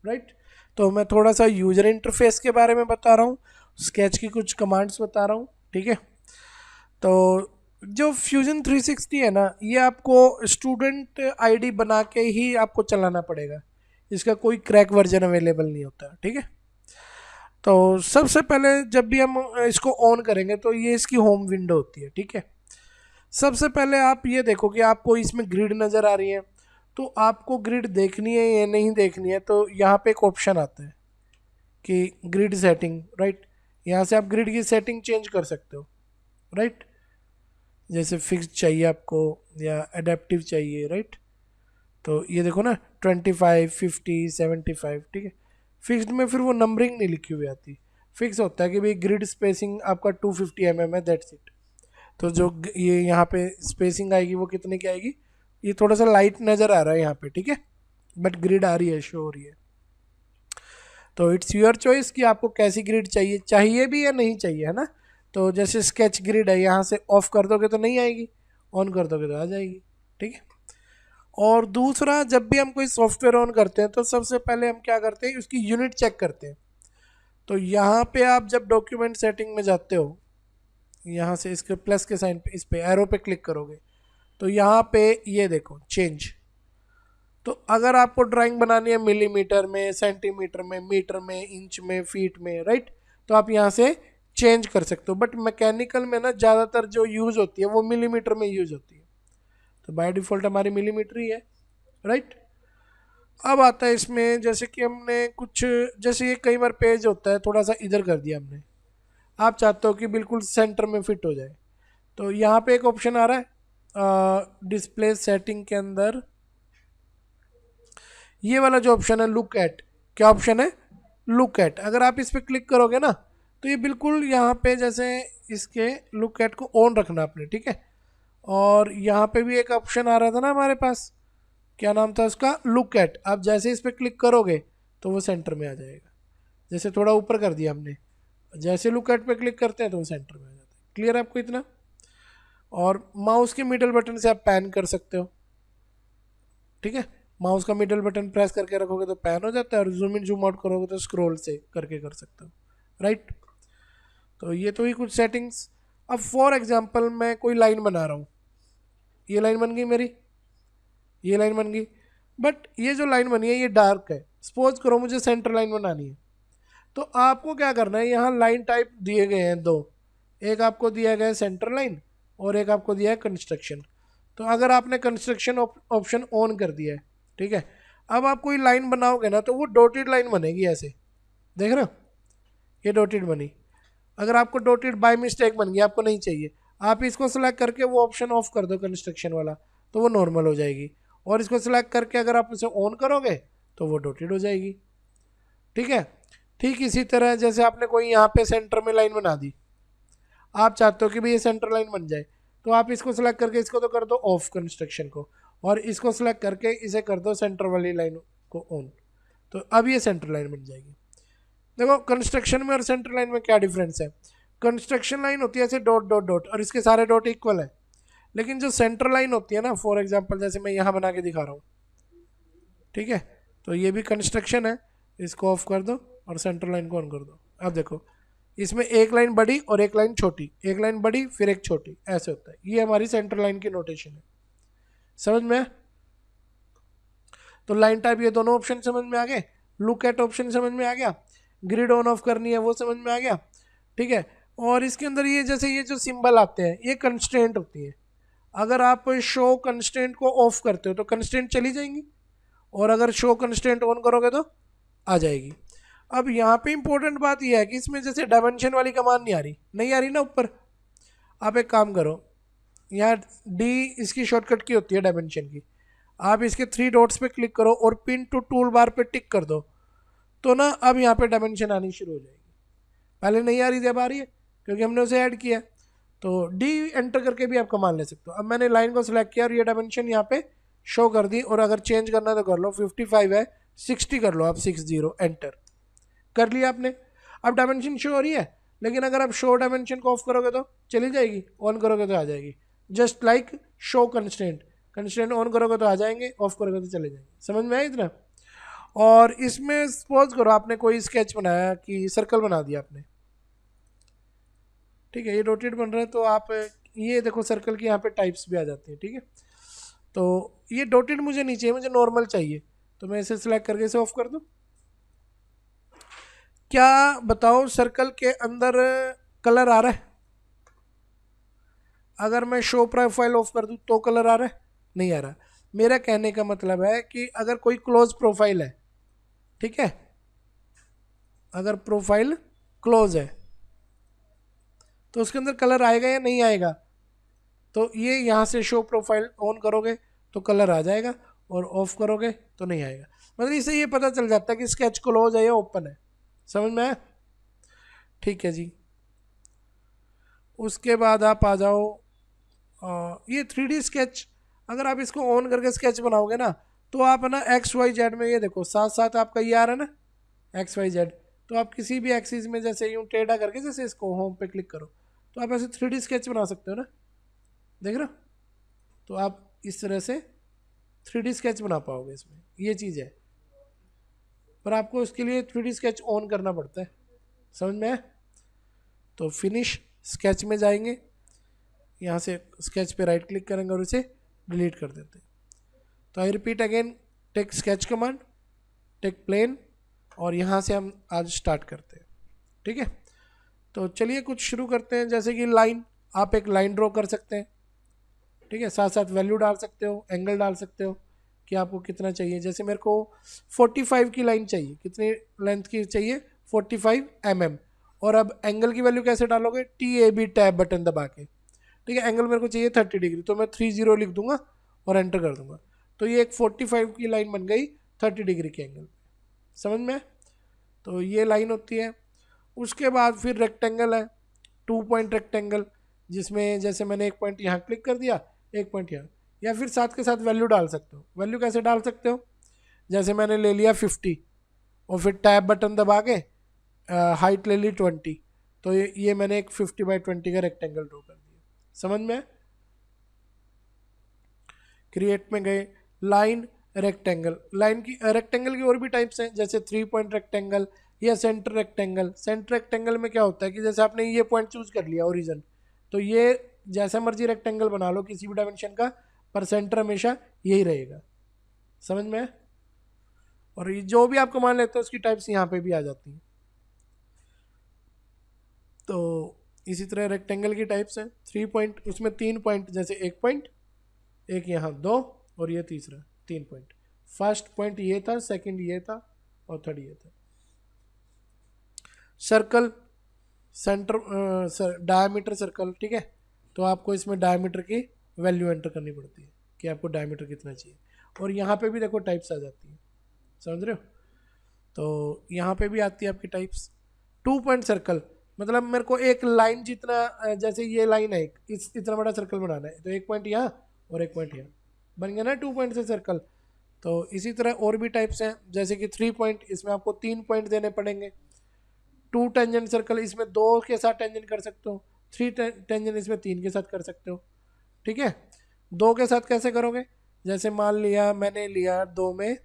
Right. तो मैं थोड़ा सा यूजर इंटरफेस के बारे में बता रहा हूँ, स्केच की कुछ कमांड्स बता रहा हूँ, ठीक है। तो जो फ्यूजन 360 है ना, ये आपको स्टूडेंट आईडी बना के ही आपको चलाना पड़ेगा, इसका कोई क्रैक वर्जन अवेलेबल नहीं होता, ठीक है। तो सबसे पहले जब भी हम इसको ऑन करेंगे तो ये इसकी होम विंडो होती है, ठीक है। सबसे पहले आप ये देखो कि आपको इसमें ग्रिड नज़र आ रही है, तो आपको ग्रिड देखनी है या नहीं देखनी है, तो यहाँ पे एक ऑप्शन आता है कि ग्रिड सेटिंग, राइट। यहाँ से आप ग्रिड की सेटिंग चेंज कर सकते हो, राइट। जैसे फिक्स चाहिए आपको या एडेप्टिव चाहिए, राइट। तो ये देखो ना, 25, 50, 75, ठीक है। फिक्स्ड में फिर वो नंबरिंग नहीं लिखी हुई आती, फिक्स होता है कि भाई ग्रिड स्पेसिंग आपका 250 mm है, दैट्स इट। तो जो ये यहाँ पे स्पेसिंग आएगी वो कितने की आएगी, ये थोड़ा सा लाइट नज़र आ रहा है यहाँ पे, ठीक है, बट ग्रिड आ रही है, शो हो रही है। तो इट्स योर चॉइस कि आपको कैसी ग्रिड चाहिए, चाहिए भी या नहीं चाहिए, है ना। तो जैसे स्केच ग्रिड है, यहाँ से ऑफ कर दोगे तो नहीं आएगी, ऑन कर दोगे तो आ जाएगी, ठीक है। और दूसरा, जब भी हम कोई सॉफ्टवेयर ऑन करते हैं तो सबसे पहले हम क्या करते हैं, उसकी यूनिट चेक करते हैं। तो यहाँ पे आप जब डॉक्यूमेंट सेटिंग में जाते हो, यहाँ से इसके प्लस के साइन पे, इस पे एरो पे क्लिक करोगे, तो यहाँ पे ये देखो चेंज। तो अगर आपको ड्राइंग बनानी है मिलीमीटर में, सेंटीमीटर में, मीटर में, इंच में, फीट में, राइट, तो आप यहाँ से चेंज कर सकते हो। बट मैकेनिकल में ना ज़्यादातर जो यूज़ होती है वो मिलीमीटर में यूज़ होती है, तो बाय डिफ़ॉल्ट हमारी मिलीमीटर ही है, राइट। अब आता है इसमें, जैसे कि हमने कुछ, जैसे ये कई बार पेज होता है थोड़ा सा इधर कर दिया हमने, आप चाहते हो कि बिल्कुल सेंटर में फिट हो जाए, तो यहाँ पे एक ऑप्शन आ रहा है डिस्प्ले सेटिंग के अंदर, ये वाला जो ऑप्शन है लुक एट, क्या ऑप्शन है, लुक एट। अगर आप इस पर क्लिक करोगे ना, तो ये बिल्कुल यहाँ पे जैसे इसके लुक एट को ऑन रखना आपने, ठीक है। और यहाँ पे भी एक ऑप्शन आ रहा था ना हमारे पास, क्या नाम था उसका, लुक एट। आप जैसे इस पर क्लिक करोगे तो वो सेंटर में आ जाएगा, जैसे थोड़ा ऊपर कर दिया हमने, जैसे लुक एट पे क्लिक करते हैं तो वो सेंटर में आ जाता है। क्लियर है आपको इतना। और माउस के मिडल बटन से आप पैन कर सकते हो, ठीक है। माउस का मिडल बटन प्रेस करके रखोगे तो पैन हो जाता है, और जूम इन जूम आउट करोगे तो स्क्रॉल से करके कर सकते हो, राइट। तो ये तो ही कुछ सेटिंग्स। अब फॉर एग्जांपल मैं कोई लाइन बना रहा हूँ, ये लाइन बन गई मेरी, ये लाइन बन गई, बट ये जो लाइन बनी है ये डार्क है। सपोज करो मुझे सेंटर लाइन बनानी है, तो आपको क्या करना है, यहाँ लाइन टाइप दिए गए हैं दो, एक आपको दिया गया है सेंटर लाइन, और एक आपको दिया है कंस्ट्रक्शन। तो अगर आपने कंस्ट्रक्शन ऑप्शन ऑन कर दिया है, ठीक है, अब आप कोई लाइन बनाओगे ना तो वो डॉटेड लाइन बनेगी ऐसे, देख रहे हो, ये डॉटेड बनी। अगर आपको डॉटेड बाय मिस्टेक बन गया, आपको नहीं चाहिए, आप इसको सेलेक्ट करके वो ऑप्शन ऑफ कर दो कंस्ट्रक्शन वाला, तो वो नॉर्मल हो जाएगी। और इसको सेलेक्ट करके अगर आप उसे ऑन करोगे तो वो डॉटेड हो जाएगी, ठीक है। ठीक इसी तरह जैसे आपने कोई यहाँ पे सेंटर में लाइन बना दी, आप चाहते हो कि भाई ये सेंटर लाइन बन जाए, तो आप इसको सेलेक्ट करके इसको तो कर दो ऑफ कंस्ट्रक्शन को, और इसको सेलेक्ट करके इसे कर दो सेंटर वाली लाइन को ऑन, तो अब ये सेंटर लाइन बन जाएगी। देखो कंस्ट्रक्शन में और सेंटर लाइन में क्या डिफरेंस है, कंस्ट्रक्शन लाइन होती है ऐसे डॉट डॉट डॉट और इसके सारे डॉट इक्वल है, लेकिन जो सेंटर लाइन होती है ना, फॉर एग्जांपल जैसे मैं यहाँ बना के दिखा रहा हूँ, ठीक है, तो ये भी कंस्ट्रक्शन है, इसको ऑफ कर दो और सेंटर लाइन को ऑन कर दो। अब देखो इसमें एक लाइन बड़ी और एक लाइन छोटी, एक लाइन बड़ी फिर एक छोटी, ऐसे होता है। ये हमारी सेंटर लाइन की नोटेशन है, समझ में। तो लाइन टाइप ये दोनों ऑप्शन समझ में आ गए, लुक एट ऑप्शन समझ में आ गया, ग्रिड ऑन ऑफ करनी है वो समझ में आ गया, ठीक है। और इसके अंदर ये जैसे ये जो सिंबल आते हैं ये कंस्ट्रेंट होती है, अगर आप शो कंस्ट्रेंट को ऑफ करते हो तो कंस्ट्रेंट चली जाएंगी, और अगर शो कंस्ट्रेंट ऑन करोगे तो आ जाएगी। अब यहाँ पे इंपॉर्टेंट बात यह है कि इसमें जैसे डायमेंशन वाली कमांड नहीं आ रही ना ऊपर, आप एक काम करो, यहाँ डी इसकी शॉर्टकट की होती है डायमेंशन की, आप इसके 3 डॉट्स पे क्लिक करो और पिन टू टूल बार पे टिक कर दो, तो ना अब यहाँ पे डायमेंशन आनी शुरू हो जाएगी। पहले नहीं आ रही थी, अब आ रही है क्योंकि हमने उसे ऐड किया। तो डी एंटर करके भी आप कमान ले सकते हो। अब मैंने लाइन को सिलेक्ट किया और ये डायमेंशन यहाँ पे शो कर दी, और अगर चेंज करना तो कर लो, 55 है 60 कर लो आप, 60 एंटर कर लिया आपने। अब डायमेंशन शो हो रही है, लेकिन अगर आप शो डायमेंशन को ऑफ करोगे तो चली जाएगी, ऑन करोगे तो आ जाएगी, just like show constraint, constraint on करोगे तो आ जाएंगे, ऑफ करोगे तो चले जाएंगे। समझ में आया इतना। और इसमें सपोज करो आपने कोई स्केच बनाया कि सर्कल बना दिया आपने, ठीक है, ये रोटेट बन रहा है, तो आप ये देखो सर्कल की यहाँ पे टाइप्स भी आ जाती हैं, ठीक है। तो ये डॉटेड मुझे नहीं चाहिए, मुझे नॉर्मल चाहिए, तो मैं इसे सिलेक्ट करके इसे ऑफ कर दूँ। क्या बताओ सर्कल के अंदर कलर आ रहा है? अगर मैं शो प्रोफाइल ऑफ कर दूं तो कलर आ रहा है? नहीं आ रहा। मेरा कहने का मतलब है कि अगर कोई क्लोज प्रोफाइल है, ठीक है, अगर प्रोफाइल क्लोज है तो उसके अंदर कलर आएगा या नहीं आएगा? तो ये यहाँ से शो प्रोफाइल ऑन करोगे तो कलर आ जाएगा, और ऑफ करोगे तो नहीं आएगा। मतलब इससे ये पता चल जाता है कि स्केच क्लोज है या ओपन है। समझ में आया? ठीक है जी। उसके बाद आप आ जाओ, ये 3D स्केच, अगर आप इसको ऑन करके स्केच बनाओगे ना, तो आप ना एक्स वाई जेड में, ये देखो साथ साथ आपका ये आ रहा है ना एक्स वाई जेड, तो आप किसी भी एक्सिस में जैसे यूँ टेढ़ा करके, जैसे इसको होम पे क्लिक करो तो आप ऐसे 3D स्केच बना सकते हो ना, देख रहे हो? तो आप इस तरह से 3D स्केच बना पाओगे इसमें, ये चीज़ है। पर आपको इसके लिए 3D स्केच ऑन करना पड़ता है। समझ में आया? तो फिनिश स्केच में जाएंगे, यहाँ से स्केच पे राइट क्लिक करेंगे और इसे डिलीट कर देते हैं। तो I repeat again, take sketch command, take plane, और यहाँ से हम आज स्टार्ट करते हैं, ठीक है। तो चलिए कुछ शुरू करते हैं, जैसे कि लाइन, आप एक लाइन ड्रॉ कर सकते हैं, ठीक है, साथ साथ वैल्यू डाल सकते हो, एंगल डाल सकते हो कि आपको कितना चाहिए। जैसे मेरे को 45 की लाइन चाहिए, कितनी लेंथ की चाहिए? 45 mm। और अब एंगल की वैल्यू कैसे डालोगे? TAB टैब बटन दबा के, ठीक है। एंगल मेरे को चाहिए 30 डिग्री, तो मैं 30 लिख दूंगा और एंटर कर दूंगा, तो ये एक 45 की लाइन बन गई 30 डिग्री के एंगल। समझ में? तो ये लाइन होती है। उसके बाद फिर रेक्टेंगल है, 2 पॉइंट रेक्टेंगल, जिसमें जैसे मैंने एक पॉइंट यहाँ क्लिक कर दिया, एक पॉइंट यहाँ, या फिर साथ के साथ वैल्यू डाल सकते हो। वैल्यू कैसे डाल सकते हो? जैसे मैंने ले लिया 50 और फिर टैब बटन दबा के हाइट ले ली 20, तो ये मैंने एक 50/20 का रेक्टेंगल ड्रॉ कर दिया। समझ में? क्रिएट में गए, लाइन, रेक्टेंगल, लाइन की रेक्टेंगल की और भी टाइप्स हैं, जैसे 3 पॉइंट रेक्टेंगल या सेंटर रेक्टेंगल। सेंटर रेक्टेंगल में क्या होता है कि जैसे आपने ये पॉइंट चूज कर लिया ओरिजिन, तो ये जैसा मर्जी रेक्टेंगल बना लो किसी भी डायमेंशन का, पर सेंटर हमेशा यही रहेगा। समझ में? और ये जो भी आप कमान लेते हो उसकी टाइप्स यहाँ पे भी आ जाती हैं। तो इसी तरह रेक्टेंगल की टाइप्स हैं, 3 पॉइंट, उसमें 3 पॉइंट, जैसे एक पॉइंट, एक यहाँ 2, और ये तीसरा 3 पॉइंट। फर्स्ट पॉइंट ये था, सेकंड ये था, और थर्ड ये था। सर्कल, सेंटर, डायमीटर सर्कल, ठीक है, तो आपको इसमें डायमीटर की वैल्यू एंटर करनी पड़ती है कि आपको डायमीटर कितना चाहिए। और यहाँ पे भी देखो टाइप्स आ जाती हैं, समझ रहे हो? तो यहाँ पे भी आती है आपकी टाइप्स। 2 पॉइंट सर्कल, मतलब मेरे को एक लाइन जितना, जैसे ये लाइन है, इस इतना बड़ा सर्कल बनाना है, तो एक पॉइंट यहाँ और एक पॉइंट यहाँ, बन गया ना 2 पॉइंट से सर्कल। तो इसी तरह और भी टाइप्स हैं, जैसे कि 3 पॉइंट, इसमें आपको 3 पॉइंट देने पड़ेंगे। 2 टेंजेंट सर्कल, इसमें 2 के साथ टेंजेंट कर सकते हो। 3 टेंजेंट, इसमें 3 के साथ कर सकते हो, ठीक है। 2 के साथ कैसे करोगे? जैसे मान लिया मैंने लिया 2 में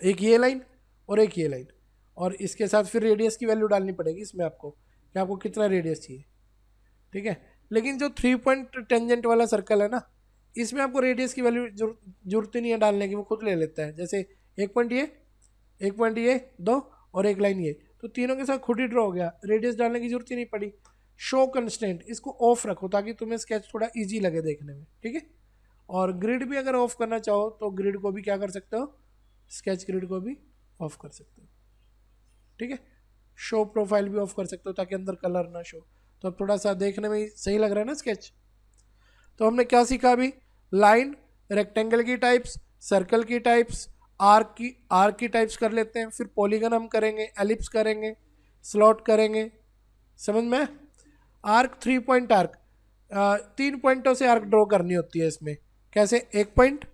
एक ये लाइन और एक ये लाइन, और इसके साथ फिर रेडियस की वैल्यू डालनी पड़ेगी इसमें आपको, कि आपको कितना रेडियस चाहिए, ठीक है। लेकिन जो 3 पॉइंट टेंजेंट वाला सर्कल है ना, इसमें आपको रेडियस की वैल्यू जरूरत ही नहीं है डालने की, वो खुद ले लेता है। जैसे एक पॉइंट ये, एक पॉइंट ये, 2, और एक लाइन ये, तो तीनों के साथ खुद ही ड्रॉ हो गया, रेडियस डालने की जरूरत ही नहीं पड़ी। शो कंस्टेंट, इसको ऑफ रखो ताकि तुम्हें स्केच थोड़ा इजी लगे देखने में, ठीक है। और ग्रिड भी अगर ऑफ करना चाहो तो ग्रिड को भी क्या कर सकते हो, स्केच ग्रिड को भी ऑफ कर सकते हो, ठीक है। शो प्रोफाइल भी ऑफ कर सकते हो ताकि अंदर कलर ना शो, तो अब थोड़ा सा देखने में सही लग रहा है ना स्केच। तो हमने क्या सीखा अभी? लाइन, रेक्टेंगल की टाइप्स, सर्कल की टाइप्स, आर्क की टाइप्स कर लेते हैं, फिर पॉलीगन हम करेंगे, एलिप्स करेंगे, स्लॉट करेंगे। समझ में? आर्क, 3 पॉइंट आर्क, 3 पॉइंटों से आर्क ड्रॉ करनी होती है इसमें। कैसे? एक पॉइंट,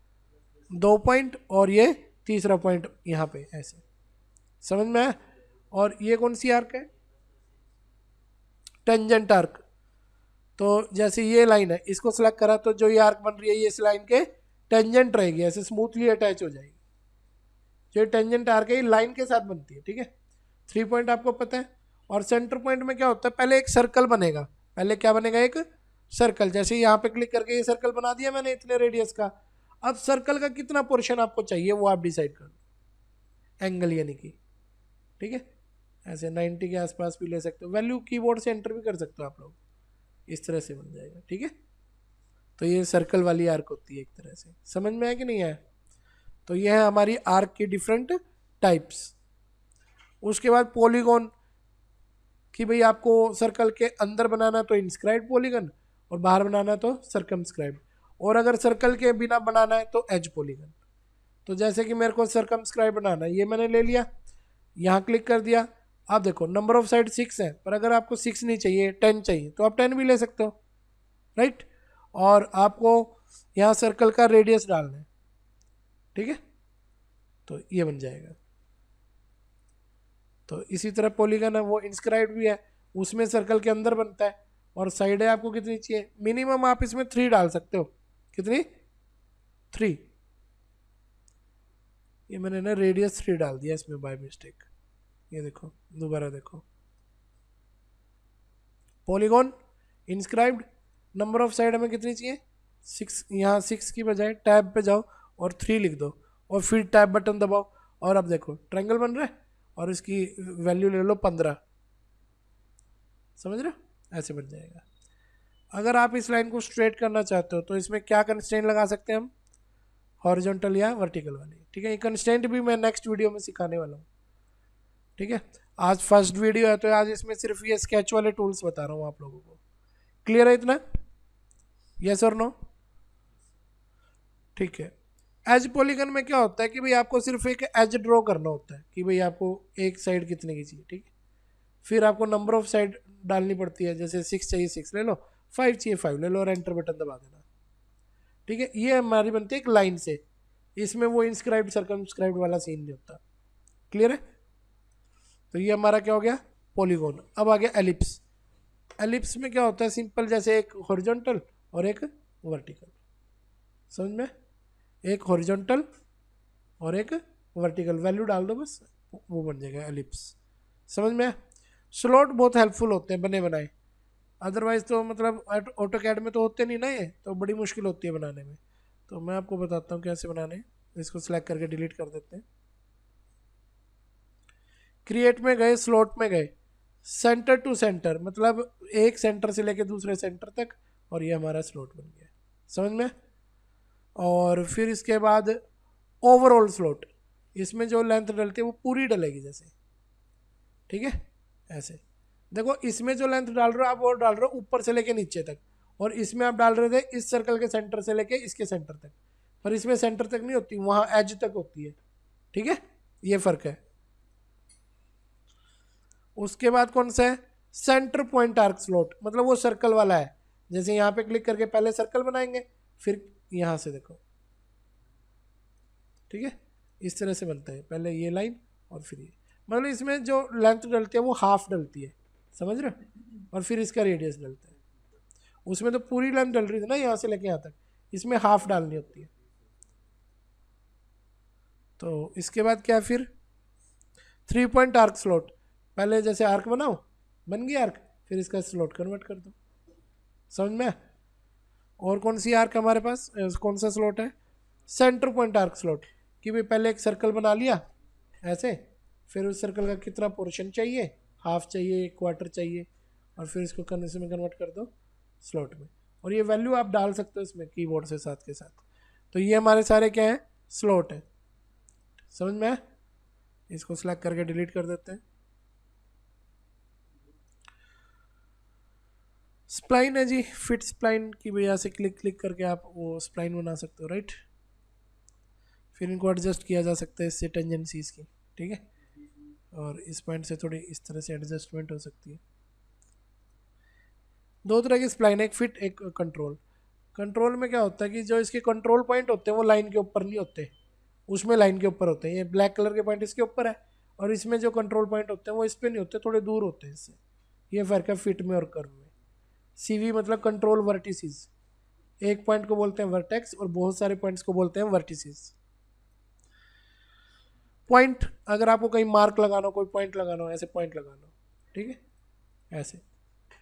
2 पॉइंट, और ये तीसरा पॉइंट यहाँ पे ऐसे। समझ में आया? और ये कौन सी आर्क है? Tangent arc. तो जैसे ये लाइन है, इसको सिलेक्ट करा तो जो ये आर्क बन रही है ये इस लाइन के टेंजेंट रहेगी, ऐसे स्मूथली अटैच हो जाएगी, जो टेंजेंट आर्क है ये लाइन के साथ बनती है, ठीक है। 3 पॉइंट आपको पता है। और सेंटर पॉइंट में क्या होता है, पहले एक सर्कल बनेगा, पहले क्या बनेगा, एक सर्कल। जैसे यहाँ पे क्लिक करके ये सर्कल बना दिया मैंने इतने रेडियस का। अब सर्कल का कितना पोर्शन आपको चाहिए वो आप डिसाइड कर लो, एंगल यानी कि, ठीक है। ऐसे 90 के आसपास भी ले सकते हो, वैल्यू कीबोर्ड से एंटर भी कर सकते हो आप लोग, इस तरह से बन जाएगा, ठीक है। तो ये सर्कल वाली आर्क होती है एक तरह से, समझ में आया कि नहीं आया। तो ये है हमारी आर्क की डिफरेंट टाइप्स। उसके बाद पॉलीगॉन, कि भाई आपको सर्कल के अंदर बनाना तो इंस्क्राइब्ड पॉलीगन और बाहर बनाना तो सर्कमस्क्राइब्ड, और अगर सर्कल के बिना बनाना है तो एज पॉलीगन। तो जैसे कि मेरे को सर्कमस्क्राइब बनाना है, ये मैंने ले लिया, यहाँ क्लिक कर दिया। आप देखो नंबर ऑफ साइड 6 है, पर अगर आपको 6 नहीं चाहिए 10 चाहिए तो आप 10 भी ले सकते हो, राइट। और आपको यहाँ सर्कल का रेडियस डालना है, ठीक है, तो ये बन जाएगा। तो इसी तरह पॉलीगन है वो इंस्क्राइब्ड भी है, उसमें सर्कल के अंदर बनता है, और साइड है आपको कितनी चाहिए, मिनिमम आप इसमें 3 डाल सकते हो। कितनी, 3। ये मैंने ना रेडियस 3 डाल दिया इसमें बाय मिस्टेक, ये देखो दोबारा देखो। Polygon inscribed, number of side हमें कितनी चाहिए, 6। यहाँ 6 की बजाय टैब पे जाओ और 3 लिख दो, और फिर टैब बटन दबाओ, और अब देखो ट्रायंगल बन रहा है, और इसकी वैल्यू ले लो 15, समझ रहे हो, ऐसे बन जाएगा। अगर आप इस लाइन को स्ट्रेट करना चाहते हो तो इसमें क्या कंस्ट्रेंट लगा सकते हैं हम, हॉरिजॉन्टल या वर्टिकल वाली, ठीक है। ये कंस्ट्रेंट भी मैं नेक्स्ट वीडियो में सिखाने वाला हूँ, ठीक है। आज फर्स्ट वीडियो है तो आज इसमें सिर्फ ये स्केच वाले टूल्स बता रहा हूँ आप लोगों को। क्लियर है इतना, यस और नो, ठीक है। एज पॉलीगन में क्या होता है कि भाई आपको सिर्फ एक एज ड्रॉ करना होता है, कि भाई आपको एक साइड कितने की चाहिए, ठीक है। फिर आपको नंबर ऑफ साइड डालनी पड़ती है, जैसे 6 चाहिए 6 ले लो, 5 चाहिए 5 ले लो, और एंटर बटन दबा देना, ठीक है। ये हमारी बनती है एक लाइन से, इसमें वो इंस्क्राइब्ड सर्कमस्क्राइब्ड वाला सीन नहीं होता। क्लियर है। तो ये हमारा क्या हो गया, पॉलीगॉन। अब आ गया एलिप्स। एलिप्स में क्या होता है, सिंपल जैसे एक हॉरिजॉन्टल और एक वर्टिकल, समझ में, एक हॉरिजॉन्टल और एक वर्टिकल, वैल्यू डाल दो बस, वो बन जाएगा एलिप्स, समझ में। स्लॉट बहुत हेल्पफुल होते हैं बने बनाए, अदरवाइज तो मतलब ऑटो कैड में तो होते नहीं ना, ये तो बड़ी मुश्किल होती है बनाने में। तो मैं आपको बताता हूँ कैसे बनाने हैं। इसको सिलेक्ट करके डिलीट कर देते हैं। क्रिएट में गए, स्लॉट में गए, सेंटर टू सेंटर, मतलब एक सेंटर से लेके दूसरे सेंटर तक, और ये हमारा स्लॉट बन गया, समझ में। और फिर इसके बाद ओवरऑल स्लॉट, इसमें जो लेंथ डलती है वो पूरी डलेगी जैसे, ठीक है, ऐसे। देखो इसमें जो लेंथ डाल रहे हो आप वो डाल रहे हो ऊपर से लेके नीचे तक, और इसमें आप डाल रहे थे इस सर्कल के सेंटर से लेके इसके सेंटर तक, पर इसमें सेंटर तक नहीं होती, वहां एज तक होती है, ठीक है, ये फर्क है। उसके बाद कौन सा है, सेंटर पॉइंट आर्क स्लॉट, मतलब वो सर्कल वाला है, जैसे यहाँ पे क्लिक करके पहले सर्कल बनाएंगे, फिर यहाँ से देखो, ठीक है, इस तरह से बनता है, पहले ये लाइन और फिर ये, मतलब इसमें जो लेंथ डलती है वो हाफ डलती है, समझ रहे हो, और फिर इसका रेडियस डलता है। उसमें तो पूरी लेंथ डल रही थी ना यहाँ से लेके यहाँ तक, इसमें हाफ डालनी होती है। तो इसके बाद क्या, फिर 3 पॉइंट आर्क स्लॉट, पहले जैसे आर्क बनाओ, बन गई आर्क, फिर इसका स्लॉट कन्वर्ट कर दो, समझ में। और कौन सी आर्क हमारे पास, कौन सा स्लॉट है, सेंटर पॉइंट आर्क स्लॉट, कि भाई पहले एक सर्कल बना लिया ऐसे, फिर उस सर्कल का कितना पोर्शन चाहिए, हाफ चाहिए, क्वार्टर चाहिए, और फिर इसको करने में कन्वर्ट कर दो स्लॉट में, और ये वैल्यू आप डाल सकते हो इसमें कीबोर्ड से साथ के साथ। तो ये हमारे सारे क्या है, स्लॉट है, समझ में। इसको सिलेक्ट करके डिलीट कर देते हैं। स्प्लाइन है जी, फिट स्प्लाइन की वजह से क्लिक क्लिक करके आप वो स्प्लाइन बना सकते हो, राइट। फिर इनको एडजस्ट किया जा सकता है इससे टेंजेंसीज की, ठीक है, और इस पॉइंट से थोड़ी इस तरह से एडजस्टमेंट हो सकती है। दो तरह की स्प्लाइन है, एक फिट एक कंट्रोल। कंट्रोल में क्या होता है कि जो इसके कंट्रोल पॉइंट होते हैं वो लाइन के ऊपर नहीं होते, उसमें लाइन के ऊपर होते हैं, ये ब्लैक कलर के पॉइंट इसके ऊपर है, और इसमें जो कंट्रोल पॉइंट होते हैं वो इस पर नहीं होते, थोड़े दूर होते हैं इससे, ये फ़र्क है फिट में और कर्व में। सीवी मतलब कंट्रोल वर्टिसेस, एक पॉइंट को बोलते हैं वर्टेक्स और बहुत सारे पॉइंट्स को बोलते हैं वर्टिसेस। पॉइंट, अगर आपको कहीं मार्क लगाना हो, कोई पॉइंट लगाना हो, ऐसे पॉइंट लगाना हो, ठीक है ऐसे,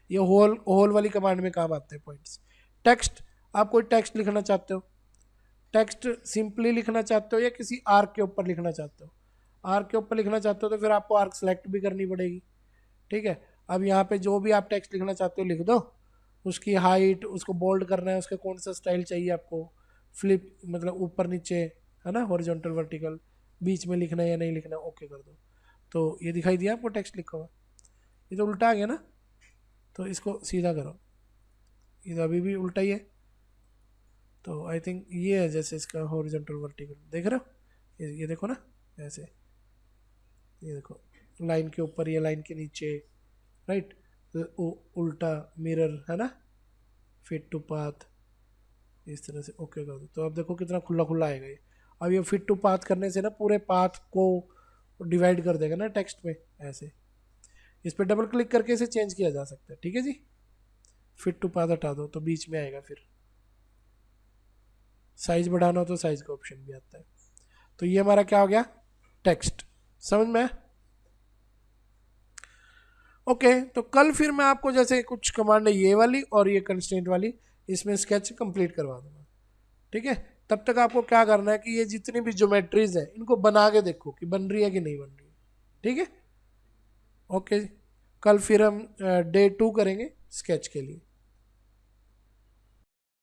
ये होल होल वाली कमांड में काम आते हैं पॉइंट्स। टेक्स्ट, आप कोई टेक्स्ट लिखना चाहते हो, टेक्स्ट सिंपली लिखना चाहते हो या किसी आर्क के ऊपर लिखना चाहते हो, आर्क के ऊपर लिखना चाहते हो तो फिर आपको आर्क सेलेक्ट भी करनी पड़ेगी, ठीक है। अब यहाँ पे जो भी आप टेक्स्ट लिखना चाहते हो लिख दो, उसकी हाइट, उसको बोल्ड करना है, उसका कौन सा स्टाइल चाहिए आपको, फ्लिप मतलब ऊपर नीचे है ना, हॉरिजॉन्टल वर्टिकल, बीच में लिखना है या नहीं लिखना, ओके कर दो। तो ये दिखाई दिया आपको टेक्स्ट लिखा हुआ, ये तो उल्टा आ गया ना, तो इसको सीधा करो, ये तो अभी भी उल्टा ही है। तो आई थिंक ये है जैसे इसका हॉरिजॉन्टल वर्टिकल, देख रहे हो, ये देखो ना ऐसे, ये देखो लाइन के ऊपर, ये लाइन के नीचे, राइट, उल्टा मिरर है ना, फिट टू पाथ, इस तरह से ओके कर दो। तो अब देखो कितना खुला खुला आएगा ये। अब ये फिट टू पाथ करने से ना पूरे पाथ को डिवाइड कर देगा ना टेक्स्ट में ऐसे। इस पर डबल क्लिक करके इसे चेंज किया जा सकता है, ठीक है जी। फिट टू पाथ हटा दो तो बीच में आएगा, फिर साइज बढ़ाना हो तो साइज का ऑप्शन भी आता है। तो ये हमारा क्या हो गया, टेक्स्ट, समझ में। ओके तो कल फिर मैं आपको जैसे कुछ कमांड है ये वाली और ये कंस्ट्रेंट वाली, इसमें स्केच कंप्लीट करवा दूंगा, ठीक है। तब तक आपको क्या करना है कि ये जितनी भी ज्योमेट्रीज है इनको बना के देखो कि बन रही है कि नहीं बन रही है, ठीक है। ओके कल फिर हम डे 2 करेंगे स्केच के लिए।